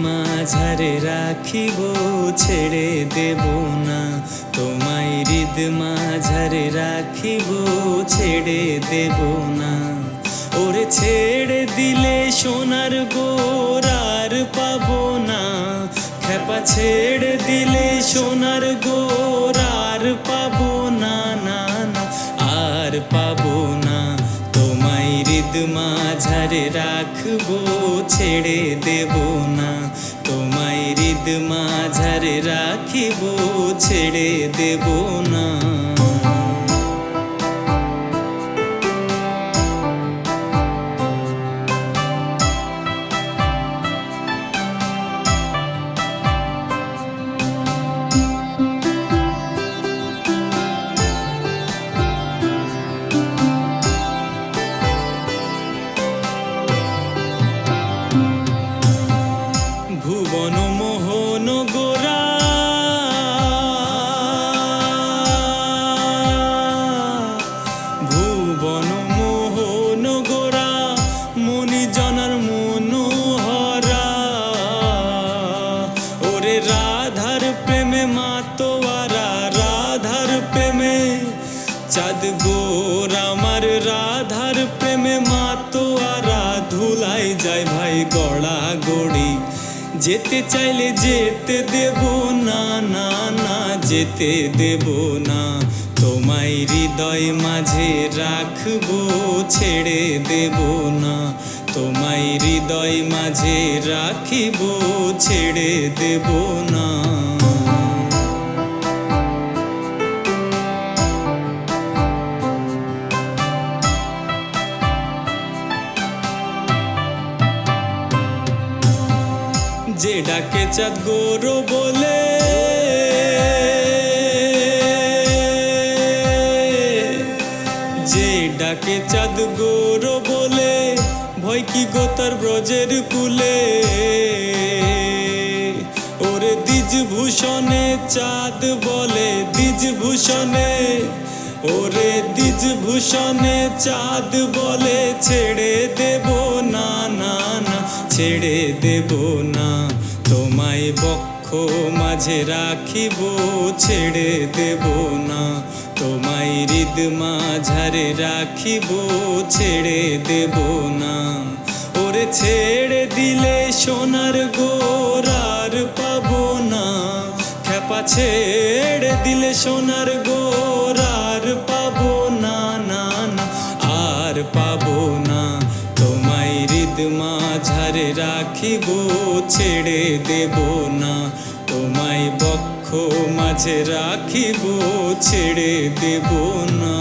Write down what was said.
মাঝারে রাখিব ছেড়ে দেব না, তোমায় হৃদ মাঝারে রাখিব ছেড়ে দেব না। ওরে ছেড়ে দিলে সোনার গোরার পাবো না, খেপা ছেড়ে দিলে সোনার গোরার পাবো না, না না আর পাবো না। তোমায় হৃদ মাঝারে রাখবো ছেড়ে দেব না, তোমায় হৃদ মাঝারে রাখিব ছেড়ে দেব না। ভুবন মোহন গোরা ভুবন মোহন গোরা মণিজনার মনোহরা, ওরে রাধার প্রেমে মাতোয়ারা, রাধার প্রেমে চাঁদ গোরা, আমার রাধার প্রেমে মাতোয়ারা। ধুলাই যায় ভাই গড়া গড়ি, যেতে চাইলে যেতে দেব না, না না যেতে দেব না। তোমায় হৃদয় মাঝে রাখবো ছেড়ে দেব না, তোমায় হৃদয় মাঝে রাখিব ছেড়ে দেব না। যে ডাকে চাঁদ গৌর বলে, যে ডাকে চাঁদ গৌর বলে, ভয় কি গোতার ব্রজের কুলে। ওরে দ্বিজ ভূষণে চাঁদ বলে, দ্বিজ ভূষণে, ওরে দ্বিজ ভূষণে চাঁদ বলে, ছেড়ে দেব না, না না ছেড়ে দেব না। তোমায় বক্ষ মাঝে রাখিব ছেড়ে দেব না, তোমায় হৃদ মাঝারে রাখিব ছেড়ে দেব না। ওরে ছেড়ে দিলে সোনার গোরার পাবো না, খেপা ছেড়ে দিলে সোনার গোরার পাবো না, না না আর পাবো না। তোমায় হৃদ মাঝারে রাখিব ছেড়ে দেব না, তোমায় বক্ষ মাঝে রাখিব ছেড়ে দেব না।